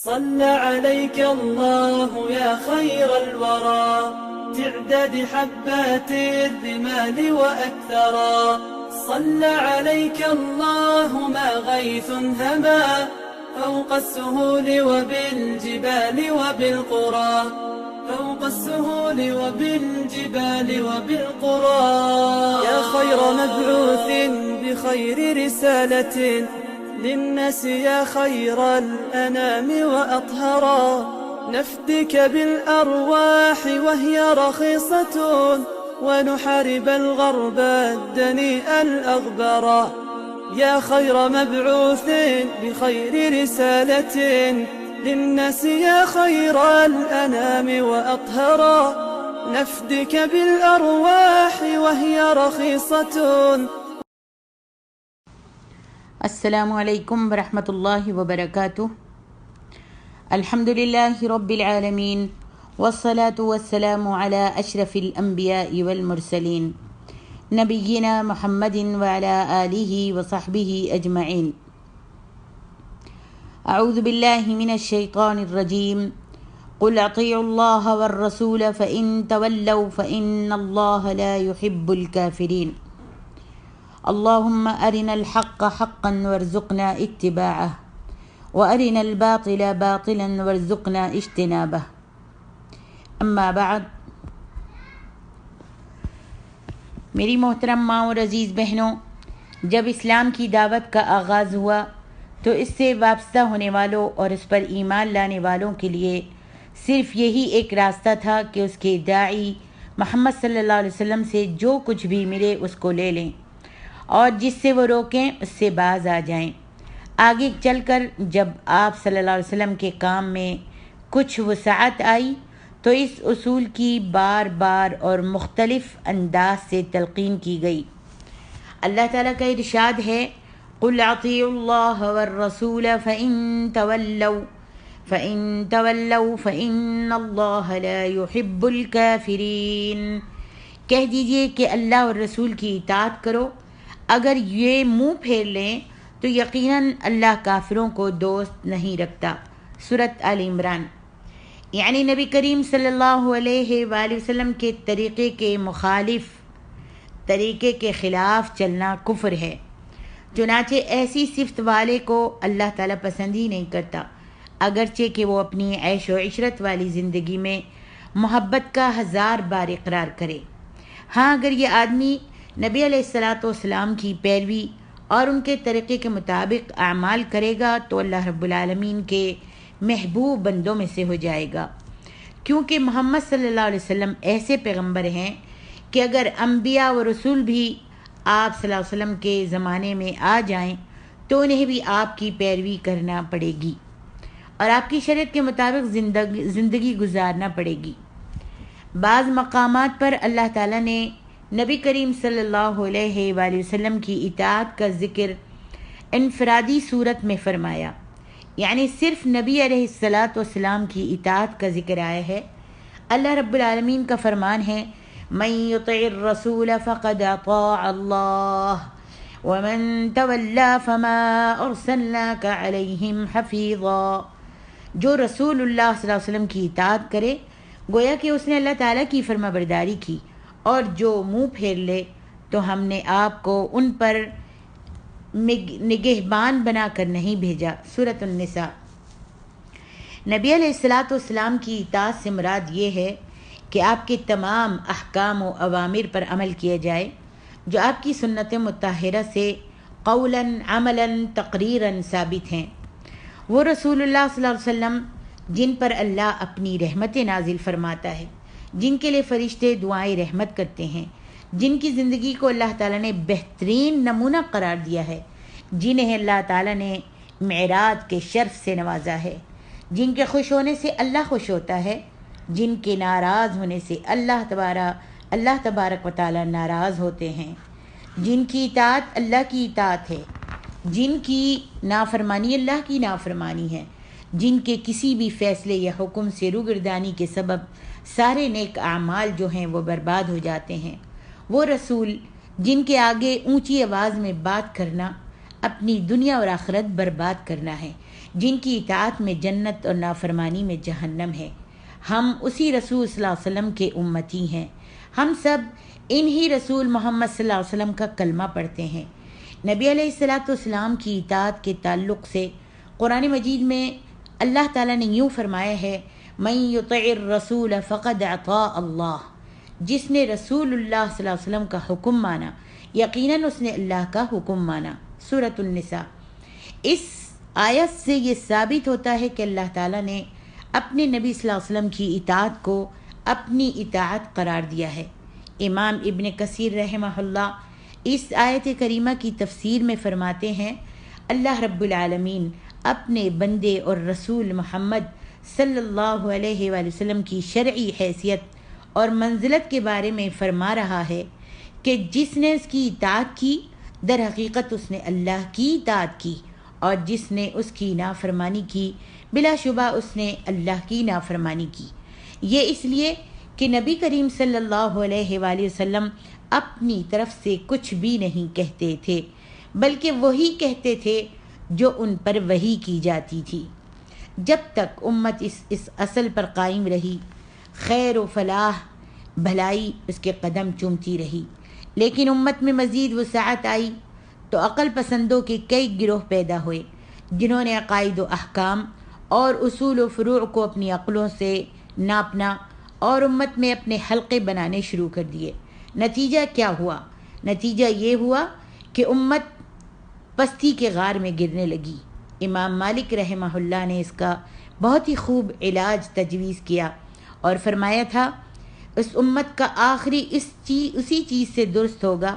صلى عليك الله يا خير الورى تعداد حبات الرمال وأكثرا. صلى عليك الله ما غيث هما فوق السهول وبالجبال وبالقرى فوق السهول وبالجبال وبالقرى. يا خير مبعوث بخير رسالة للناس يا خير الأنام وأطهرا. نفدك بالأرواح وهي رخيصة ونحارب الغرب الدنيء الأغبرا. يا خير مبعوث بخير رسالة للناس يا خير الأنام وأطهرا. نفدك بالأرواح وهي رخيصة. السلام علیکم ورحمۃ اللہ وبرکاتہ. الحمد للہ رب العالمین والصلاة والسلام علی اشرف الانبیاء والمرسلین نبینا محمد وعلی آلہ وصحبہ اجمعین. اعوذ باللہ من الشیطان الرجیم. قل اطیعوا اللہ والرسول فإن تولوا فإن اللہ لا يحب الكافرین. اللهم أرنا الحق حقا وارزقنا اتباعه وأرنا الباطل باطلا وارزقنا اجتنابه. اما بعد. میری محترم ماں اور عزیز بہنوں، جب اسلام کی دعوت کا آغاز ہوا تو اس سے وابستہ ہونے والوں اور اس پر ایمان لانے والوں کے لیے صرف یہی ایک راستہ تھا کہ اس کے داعی محمد صلی اللہ علیہ وسلم سے جو کچھ بھی ملے اس کو لے لیں اور جس سے وہ روکیں اس سے باز آ جائیں. آگے چل کر جب آپ صلی اللہ علیہ وسلم کے کام میں کچھ وسعت آئی تو اس اصول کی بار بار اور مختلف انداز سے تلقین کی گئی. اللہ تعالیٰ کا ارشاد ہے: قُلْ اطیعوا اللہ والرسول فإن تولوا فإن اللہ لا يحب الكافرین. کہہ دیجئے کہ اللہ اور رسول کی اطاعت کرو، اگر یہ منہ پھیر لیں تو یقیناً اللہ کافروں کو دوست نہیں رکھتا. سورۃ آل عمران. یعنی نبی کریم صلی اللہ علیہ وآلہ وسلم کے طریقے کے مخالف، طریقے کے خلاف چلنا کفر ہے. چنانچہ ایسی صفت والے کو اللہ تعالیٰ پسند ہی نہیں کرتا، اگرچہ کہ وہ اپنی عیش و عشرت والی زندگی میں محبت کا 1000 بار اقرار کرے. ہاں، اگر یہ آدمی نبی علیہ الصلاۃ والسلام کی پیروی اور ان کے طریقے کے مطابق اعمال کرے گا تو اللہ رب العالمین کے محبوب بندوں میں سے ہو جائے گا، کیونکہ محمد صلی اللہ علیہ وسلم ایسے پیغمبر ہیں کہ اگر انبیاء و رسول بھی آپ صلی اللہ علیہ وسلم کے زمانے میں آ جائیں تو انہیں بھی آپ کی پیروی کرنا پڑے گی اور آپ کی شریعت کے مطابق زندگی گزارنا پڑے گی. بعض مقامات پر اللہ تعالیٰ نے نبی کریم صلی اللہ علیہ وآلہ وسلم کی اطاعت کا ذکر انفرادی صورت میں فرمایا، یعنی صرف نبی علیہ الصلاۃ والسلام کی اطاعت کا ذکر آیا ہے. اللہ رب العالمین کا فرمان ہے: من یطع الرسول فقد اطاع اللہ ومن تولی فما ارسلناک علیہم حفیظا. جو رسول اللہ صلی اللہ علیہ وسلم کی اطاعت کرے گویا کہ اس نے اللہ تعالیٰ کی فرما برداری کی، اور جو منہ پھیر لے تو ہم نے آپ کو ان پر نگہبان بنا کر نہیں بھیجا. سورۃ النساء. نبی علیہ الصلاۃ والسلام کی اطاعت سے مراد یہ ہے کہ آپ کے تمام احکام و اوامر پر عمل کیا جائے جو آپ کی سنت مطہرہ سے قولاً عملاً تقریراً ثابت ہیں. وہ رسول اللہ صلی اللہ علیہ وسلم جن پر اللہ اپنی رحمت نازل فرماتا ہے، جن کے لیے فرشتے دعائیں رحمت کرتے ہیں، جن کی زندگی کو اللہ تعالیٰ نے بہترین نمونہ قرار دیا ہے، جنہیں اللہ تعالیٰ نے معراج کے شرف سے نوازا ہے، جن کے خوش ہونے سے اللہ خوش ہوتا ہے، جن کے ناراض ہونے سے اللہ تبارک و تعالیٰ ناراض ہوتے ہیں، جن کی اطاعت اللہ کی اطاعت ہے، جن کی نافرمانی اللہ کی نافرمانی ہے، جن کے کسی بھی فیصلے یا حکم سے روگردانی کے سبب سارے نیک اعمال جو ہیں وہ برباد ہو جاتے ہیں. وہ رسول جن کے آگے اونچی آواز میں بات کرنا اپنی دنیا اور آخرت برباد کرنا ہے، جن کی اطاعت میں جنت اور نافرمانی میں جہنم ہے۔ ہم اسی رسول صلی اللہ علیہ وسلم کے امتی ہیں۔ ہم سب انہی رسول محمد صلی اللہ علیہ وسلم کا کلمہ پڑھتے ہیں۔ نبی علیہ الصلاۃ والسلام کی اطاعت کے تعلق سے قرآن مجید میں اللہ تعالیٰ نے یوں فرمایا ہے، من یطع الرسول فقد اطاع اللہ، جس نے رسول اللہ صلی اللہ علیہ وسلم کا حکم مانا یقیناً اس نے اللہ کا حکم مانا۔ سورۃ النساء۔ اس آیت سے یہ ثابت ہوتا ہے کہ اللہ تعالیٰ نے اپنے نبی صلی اللہ علیہ وسلم کی اطاعت کو اپنی اطاعت قرار دیا ہے۔ امام ابن کثیر رحمہ اللہ اس آیت کریمہ کی تفسیر میں فرماتے ہیں، اللہ رب العالمین اپنے بندے اور رسول محمد صلی اللہ علیہ وآلہ وسلم کی شرعی حیثیت اور منزلت کے بارے میں فرما رہا ہے کہ جس نے اس کی اطاعت کی در حقیقت اس نے اللہ کی اطاعت کی، اور جس نے اس کی نافرمانی کی بلا شبہ اس نے اللہ کی نافرمانی کی۔ یہ اس لیے کہ نبی کریم صلی اللہ علیہ وآلہ وسلم اپنی طرف سے کچھ بھی نہیں کہتے تھے، بلکہ وہی کہتے تھے جو ان پر وحی کی جاتی تھی۔ جب تک امت اس اصل پر قائم رہی، خیر و فلاح بھلائی اس کے قدم چومتی رہی، لیکن امت میں مزید وسعت آئی تو عقل پسندوں کے کئی گروہ پیدا ہوئے، جنہوں نے عقائد و احکام اور اصول و فروع کو اپنی عقلوں سے ناپنا اور امت میں اپنے حلقے بنانے شروع کر دیے۔ نتیجہ کیا ہوا؟ نتیجہ یہ ہوا کہ امت پستی کے غار میں گرنے لگی۔ امام مالک رحمہ اللہ نے اس کا بہت ہی خوب علاج تجویز کیا اور فرمایا تھا، اس امت کا آخری اسی چیز سے درست ہوگا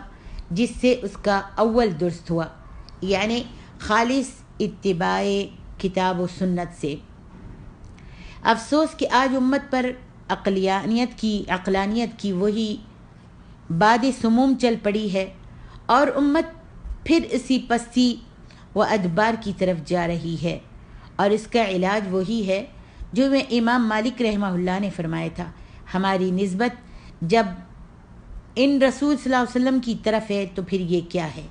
جس سے اس کا اول درست ہوا، یعنی خالص اتباع کتاب و سنت سے۔ افسوس کہ آج امت پر عقلانیت کی وہی باد سموم چل پڑی ہے، اور امت پھر اسی پستی و ادبار کی طرف جا رہی ہے، اور اس کا علاج وہی ہے جو میں امام مالک رحمہ اللہ نے فرمایا تھا، ہماری نسبت جب ان رسول صلی اللہ علیہ وسلم کی طرف ہے تو پھر یہ کیا ہے؟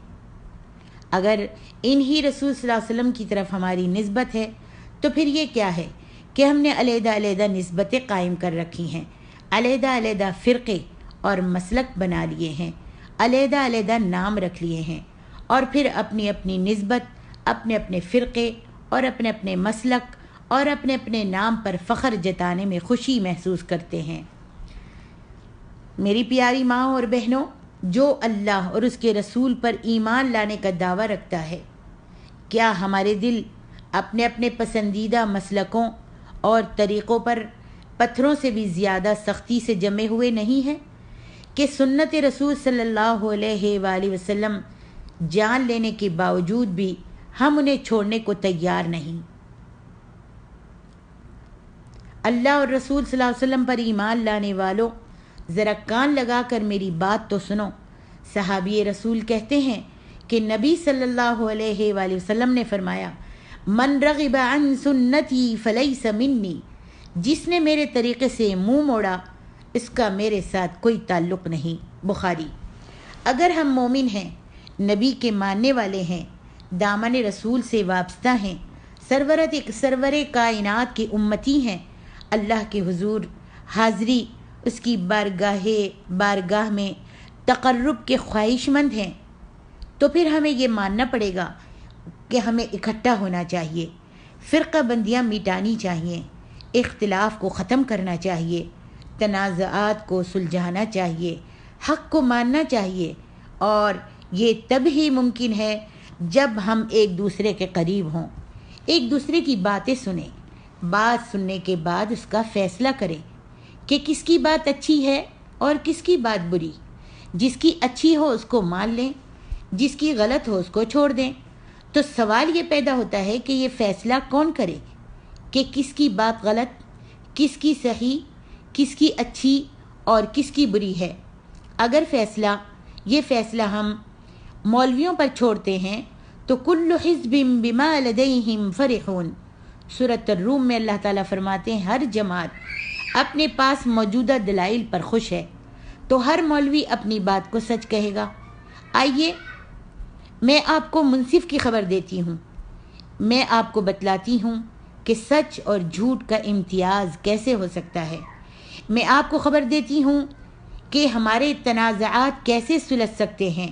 اگر انہی رسول صلی اللہ علیہ وسلم کی طرف ہماری نسبت ہے تو پھر یہ کیا ہے کہ ہم نے علیحدہ علیحدہ نسبتیں قائم کر رکھی ہیں، علیحدہ علیحدہ فرقے اور مسلک بنا لیے ہیں، علیحدہ علیحدہ نام رکھ لیے ہیں، اور پھر اپنی اپنی نسبت، اپنے اپنے فرقے اور اپنے اپنے مسلک اور اپنے اپنے نام پر فخر جتانے میں خوشی محسوس کرتے ہیں۔ میری پیاری ماں اور بہنوں، جو اللہ اور اس کے رسول پر ایمان لانے کا دعویٰ رکھتا ہے، کیا ہمارے دل اپنے اپنے پسندیدہ مسلکوں اور طریقوں پر پتھروں سے بھی زیادہ سختی سے جمے ہوئے نہیں ہیں کہ سنت رسول صلی اللہ علیہ وآلہ وسلم جان لینے کے باوجود بھی ہم انہیں چھوڑنے کو تیار نہیں؟ اللہ اور رسول صلی اللہ علیہ وسلم پر ایمان لانے والوں، ذرا کان لگا کر میری بات تو سنو۔ صحابی رسول کہتے ہیں کہ نبی صلی اللہ علیہ وآلہ وسلم نے فرمایا، من رغب عن سنتی فلیس منی، جس نے میرے طریقے سے منہ موڑا اس کا میرے ساتھ کوئی تعلق نہیں۔ بخاری۔ اگر ہم مومن ہیں، نبی کے ماننے والے ہیں، دامن رسول سے وابستہ ہیں، سرور کائنات کے امتی ہیں، اللہ کے حضور حاضری اس کی بارگاہ میں تقرب کے خواہش مند ہیں، تو پھر ہمیں یہ ماننا پڑے گا کہ ہمیں اکٹھا ہونا چاہیے، فرقہ بندیاں مٹانی چاہیے، اختلاف کو ختم کرنا چاہیے، تنازعات کو سلجھانا چاہیے، حق کو ماننا چاہیے، اور یہ تب ہی ممکن ہے جب ہم ایک دوسرے کے قریب ہوں، ایک دوسرے کی باتیں سنیں، بات سننے کے بعد اس کا فیصلہ کریں کہ کس کی بات اچھی ہے اور کس کی بات بری۔ جس کی اچھی ہو اس کو مان لیں، جس کی غلط ہو اس کو چھوڑ دیں۔ تو سوال یہ پیدا ہوتا ہے کہ یہ فیصلہ کون کرے کہ کس کی بات غلط، کس کی صحیح، کس کی اچھی اور کس کی بری ہے؟ اگر یہ فیصلہ ہم مولویوں پر چھوڑتے ہیں تو کل حزب بما لدیہم فرحون۔ سورۃ الروم میں اللہ تعالیٰ فرماتے ہیں ہر جماعت اپنے پاس موجودہ دلائل پر خوش ہے، تو ہر مولوی اپنی بات کو سچ کہے گا۔ آئیے میں آپ کو منصف کی خبر دیتی ہوں، میں آپ کو بتلاتی ہوں کہ سچ اور جھوٹ کا امتیاز کیسے ہو سکتا ہے۔ میں آپ کو خبر دیتی ہوں کہ ہمارے تنازعات کیسے سلجھ سکتے ہیں۔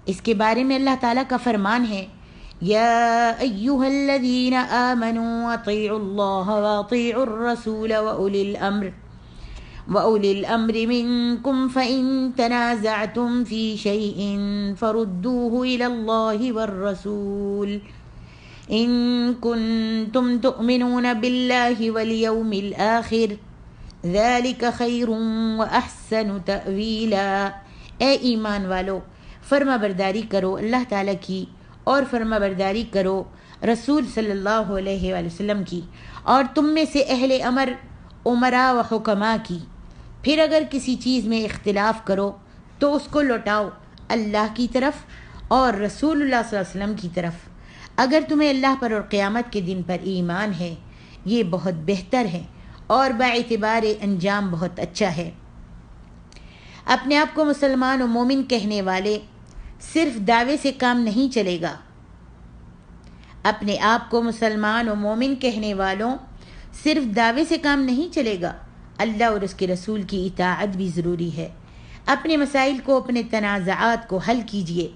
اس کے بارے میں اللہ تعالیٰ کا فرمان ہے، یا ایہا الذین آمنوا اطیعوا اللہ واطیعوا الرسول وأولی الأمر منکم فإن تنازعتم فی شیء فردوه إلی اللہ والرسول ان کنتم تؤمنون باللہ والیوم الآخر ذلک خیر وأحسن تأویلا۔ اے ایمان والو، فرما برداری کرو اللہ تعالیٰ کی اور فرما برداری کرو رسول صلی اللہ علیہ وآلہ وسلم کی، اور تم میں سے اہل امر امراء و حکماء کی۔ پھر اگر کسی چیز میں اختلاف کرو تو اس کو لوٹاؤ اللہ کی طرف اور رسول اللہ صلی اللہ علیہ وسلم کی طرف، اگر تمہیں اللہ پر اور قیامت کے دن پر ایمان ہے، یہ بہت بہتر ہے اور باعتبار انجام بہت اچھا ہے۔ اپنے آپ کو مسلمان و مومن کہنے والے صرف دعوے سے کام نہیں چلے گا۔ اپنے آپ کو مسلمان و مومن کہنے والوں صرف دعوے سے کام نہیں چلے گا، اللہ اور اس کے رسول کی اطاعت بھی ضروری ہے۔ اپنے مسائل کو، اپنے تنازعات کو حل کیجیے،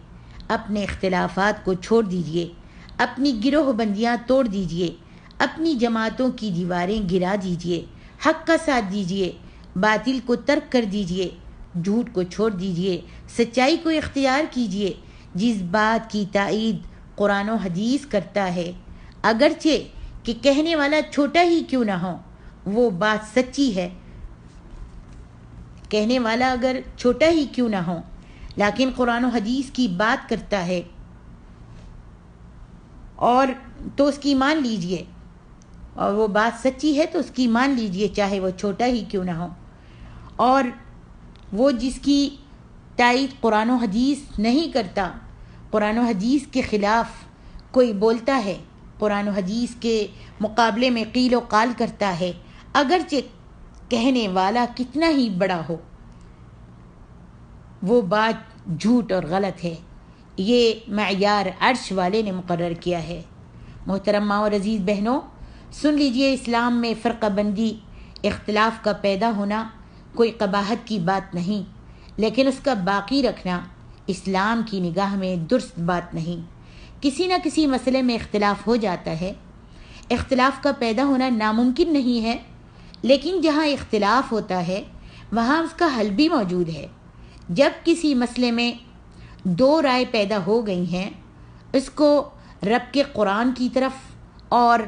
اپنے اختلافات کو چھوڑ دیجیے، اپنی گروہ بندیاں توڑ دیجیے، اپنی جماعتوں کی دیواریں گرا دیجیے، حق کا ساتھ دیجیے، باطل کو ترک کر دیجیے، جھوٹ کو چھوڑ دیجیے، سچائی کو اختیار کیجیے۔ جس بات کی تائید قرآن و حدیث کرتا ہے، اگرچہ کہ کہنے والا چھوٹا ہی کیوں نہ ہو، وہ بات سچی ہے۔ کہنے والا اگر چھوٹا ہی کیوں نہ ہو لیکن قرآن و حدیث کی بات کرتا ہے اور تو اس کی مان لیجئے، اور وہ بات سچی ہے تو اس کی مان لیجئے، چاہے وہ چھوٹا ہی کیوں نہ ہو۔ اور وہ جس کی تائید قرآن و حدیث نہیں کرتا، قرآن و حدیث کے خلاف کوئی بولتا ہے، قرآن و حدیث کے مقابلے میں قیل و قال کرتا ہے، اگرچہ کہنے والا کتنا ہی بڑا ہو، وہ بات جھوٹ اور غلط ہے۔ یہ معیار عرش والے نے مقرر کیا ہے۔ محترم ماں اور عزیز بہنوں، سن لیجئے، اسلام میں فرقہ بندی، اختلاف کا پیدا ہونا کوئی قباحت کی بات نہیں، لیکن اس کا باقی رکھنا اسلام کی نگاہ میں درست بات نہیں۔ کسی نہ کسی مسئلے میں اختلاف ہو جاتا ہے، اختلاف کا پیدا ہونا ناممکن نہیں ہے، لیکن جہاں اختلاف ہوتا ہے وہاں اس کا حل بھی موجود ہے۔ جب کسی مسئلے میں دو رائے پیدا ہو گئی ہیں، اس کو رب کے قرآن کی طرف اور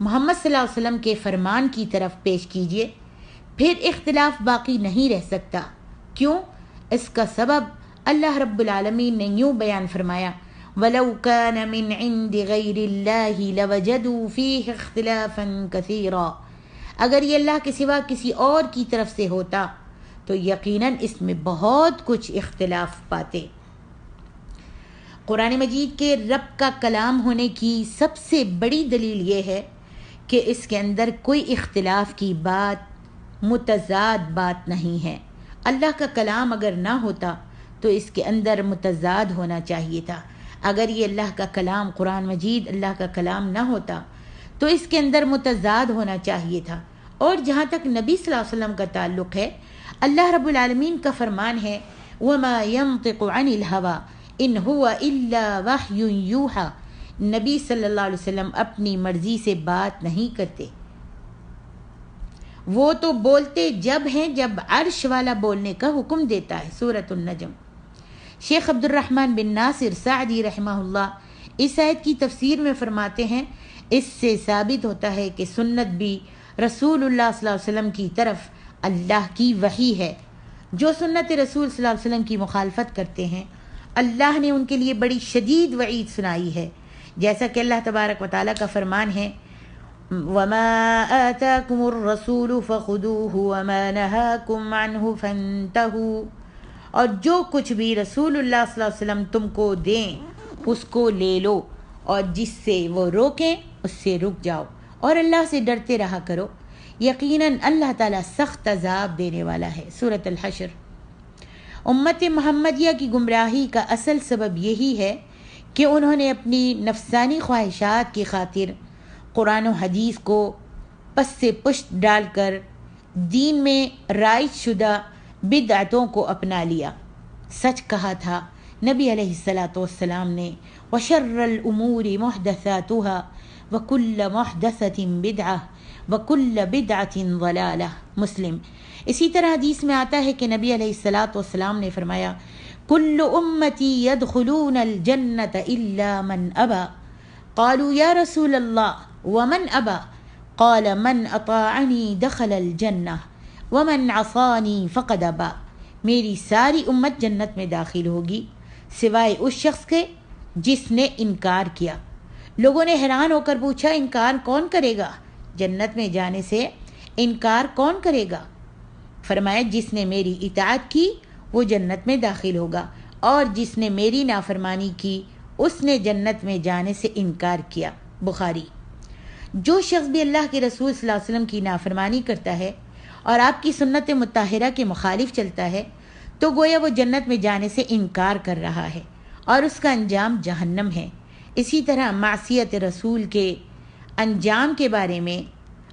محمد صلی اللہ علیہ وسلم کے فرمان کی طرف پیش کیجیے، پھر اختلاف باقی نہیں رہ سکتا۔ کیوں؟ اس کا سبب اللہ رب العالمین نے یوں بیان فرمایا، وَلَوْ كَانَ مِنْ عِنْدِ غَيْرِ اللَّهِ لَوَجَدُوا فِيهِ اخْتِلَافًا كَثِيرًا۔ اگر یہ اللہ کے سوا کسی اور کی طرف سے ہوتا تو یقیناً اس میں بہت کچھ اختلاف پاتے۔ قرآن مجید کے رب کا کلام ہونے کی سب سے بڑی دلیل یہ ہے کہ اس کے اندر کوئی اختلاف کی بات، متضاد بات نہیں ہے۔ اللہ کا کلام اگر نہ ہوتا تو اس کے اندر متضاد ہونا چاہیے تھا۔ اگر یہ اللہ کا کلام، قرآن مجید اللہ کا کلام نہ ہوتا تو اس کے اندر متضاد ہونا چاہیے تھا۔ اور جہاں تک نبی صلی اللہ علیہ وسلم کا تعلق ہے، اللہ رب العالمین کا فرمان ہے، وَمَا يَنطِقُ عَنِ الْهَوَىٰ إِنْ هُوَ إِلَّا وَحْيٌ يُوحَىٰ۔ نبی صلی اللہ علیہ وسلم اپنی مرضی سے بات نہیں کرتے، وہ تو بولتے جب ہیں جب عرش والا بولنے کا حکم دیتا ہے۔ سورۃ النجم۔ شیخ عبد الرحمن بن ناصر سعدی رحمہ اللہ اس آیت کی تفسیر میں فرماتے ہیں، اس سے ثابت ہوتا ہے کہ سنت بھی رسول اللہ صلی اللہ علیہ وسلم کی طرف اللہ کی وحی ہے۔ جو سنت رسول صلی اللہ علیہ وسلم کی مخالفت کرتے ہیں، اللہ نے ان کے لیے بڑی شدید وعید سنائی ہے، جیسا کہ اللہ تبارک و تعالیٰ کا فرمان ہے، وَمَا آتَاكُمُ الرَّسُولُ فَخُذُوهُ وَمَا نَهَاكُمْ عَنْهُ فَانْتَهُوا۔ اور جو کچھ بھی رسول اللہ صلی اللہ علیہ وسلم تم کو دیں اس کو لے لو، اور جس سے وہ روکیں اس سے رک جاؤ، اور اللہ سے ڈرتے رہا کرو، یقیناً اللہ تعالیٰ سخت عذاب دینے والا ہے۔ سورۃ الحشر۔ امت محمدیہ کی گمراہی کا اصل سبب یہی ہے کہ انہوں نے اپنی نفسانی خواہشات کی خاطر قرآن و حدیث کو پس سے پشت ڈال کر دین میں رائج شدہ بدعتوں کو اپنا لیا۔ سچ کہا تھا نبی علیہ الصلاۃ والسلام نے، وَشَرَّ الْأُمُورِ مُحْدَثَاتُهَا وَكُلَّ مُحْدَثَةٍ بِدْعَةٍ وَكُلَّ بِدْعَةٍ ضَلَالَةٍ۔ مسلم۔ اسی طرح حدیث میں آتا ہے کہ نبی علیہ الصلاۃ والسلام نے فرمایا، كُلُّ أُمَّتِي يَدْخُلُونَ الْجَنَّةَ إِلَّا مَنْ أَبَى۔ قالوا یا رسول اللہ ومن ابا؟ قال من اطاعنی دخل الجنہ ومن عصانی فقد ابا۔ میری ساری امت جنت میں داخل ہوگی سوائے اس شخص کے جس نے انکار کیا۔ لوگوں نے حیران ہو کر پوچھا، انکار کون کرے گا؟ جنت میں جانے سے انکار کون کرے گا؟ فرمایا، جس نے میری اطاعت کی وہ جنت میں داخل ہوگا، اور جس نے میری نافرمانی کی اس نے جنت میں جانے سے انکار کیا۔ بخاری۔ جو شخص بھی اللہ کے رسول صلی اللہ علیہ وسلم کی نافرمانی کرتا ہے اور آپ کی سنت مطہرہ کے مخالف چلتا ہے تو گویا وہ جنت میں جانے سے انکار کر رہا ہے اور اس کا انجام جہنم ہے۔ اسی طرح معصیت رسول کے انجام کے بارے میں،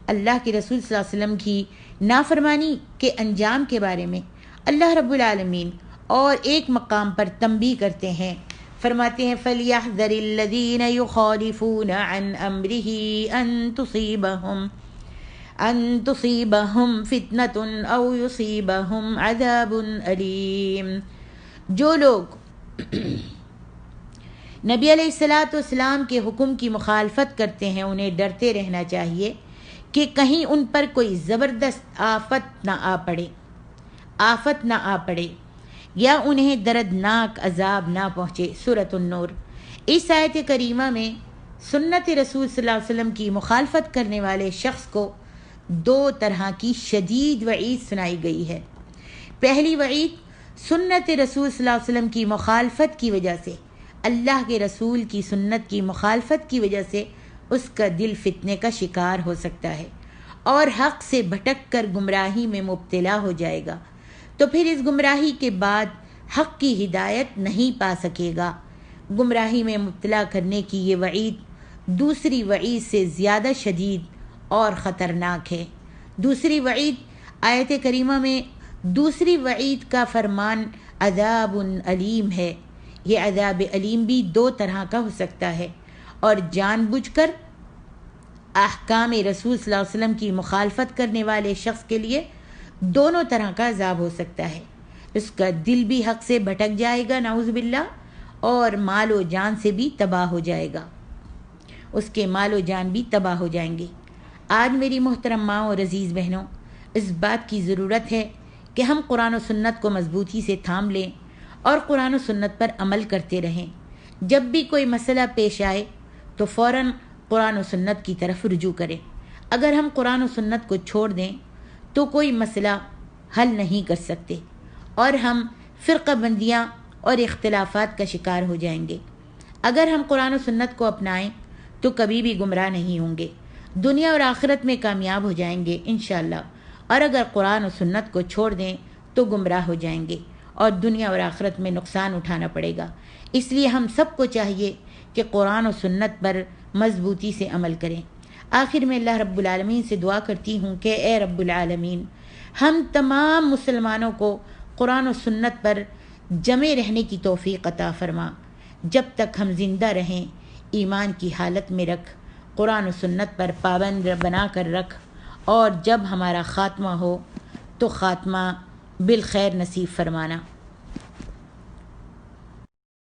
اللہ کے رسول صلی اللہ علیہ وسلم کی نافرمانی کے انجام کے بارے میں اللہ رب العالمین اور ایک مقام پر تنبیہ کرتے ہیں، فرماتے ہیں فَلْيَحْذَرِ الَّذِينَ يُخَالِفُونَ عَنْ أَمْرِهِ أَن تُصِيبَهُمْ فِتْنَةٌ أَوْ يُصِيبَهُمْ عَذَابٌ أَلِيمٌ۔ جو لوگ نبی علیہ الصلاۃ والسلام کے حکم کی مخالفت کرتے ہیں انہیں ڈرتے رہنا چاہیے کہ کہیں ان پر کوئی زبردست آفت نہ آ پڑے یا انہیں دردناک عذاب نہ پہنچے۔ سورۃ النور۔ اس آیت کریمہ میں سنت رسول صلی اللہ علیہ وسلم کی مخالفت کرنے والے شخص کو دو طرح کی شدید وعید سنائی گئی ہے۔ پہلی وعید، سنت رسول صلی اللہ علیہ وسلم کی مخالفت کی وجہ سے، اللہ کے رسول کی سنت کی مخالفت کی وجہ سے اس کا دل فتنے کا شکار ہو سکتا ہے اور حق سے بھٹک کر گمراہی میں مبتلا ہو جائے گا، تو پھر اس گمراہی کے بعد حق کی ہدایت نہیں پا سکے گا۔ گمراہی میں مبتلا کرنے کی یہ وعید دوسری وعید سے زیادہ شدید اور خطرناک ہے۔ دوسری وعید، آیت کریمہ میں دوسری وعید کا فرمان عذاب علیم ہے۔ یہ عذاب علیم بھی دو طرح کا ہو سکتا ہے، اور جان بوجھ کر احکام رسول صلی اللہ علیہ وسلم کی مخالفت کرنے والے شخص کے لیے دونوں طرح کا عذاب ہو سکتا ہے۔ اس کا دل بھی حق سے بھٹک جائے گا نعوذ باللہ، اور مال و جان سے بھی تباہ ہو جائے گا، اس کے مال و جان بھی تباہ ہو جائیں گے۔ آج میری محترم ماں اور عزیز بہنوں، اس بات کی ضرورت ہے کہ ہم قرآن و سنت کو مضبوطی سے تھام لیں اور قرآن و سنت پر عمل کرتے رہیں۔ جب بھی کوئی مسئلہ پیش آئے تو فوراً قرآن و سنت کی طرف رجوع کریں۔ اگر ہم قرآن و سنت کو چھوڑ دیں تو کوئی مسئلہ حل نہیں کر سکتے اور ہم فرقہ بندیاں اور اختلافات کا شکار ہو جائیں گے۔ اگر ہم قرآن و سنت کو اپنائیں تو کبھی بھی گمراہ نہیں ہوں گے، دنیا اور آخرت میں کامیاب ہو جائیں گے انشاءاللہ، اور اگر قرآن و سنت کو چھوڑ دیں تو گمراہ ہو جائیں گے اور دنیا اور آخرت میں نقصان اٹھانا پڑے گا۔ اس لیے ہم سب کو چاہیے کہ قرآن و سنت پر مضبوطی سے عمل کریں۔ آخر میں اللہ رب العالمین سے دعا کرتی ہوں کہ اے رب العالمین، ہم تمام مسلمانوں کو قرآن و سنت پر جمے رہنے کی توفیق عطا فرما۔ جب تک ہم زندہ رہیں ایمان کی حالت میں رکھ، قرآن و سنت پر پابند بنا کر رکھ، اور جب ہمارا خاتمہ ہو تو خاتمہ بالخیر نصیب فرمانا۔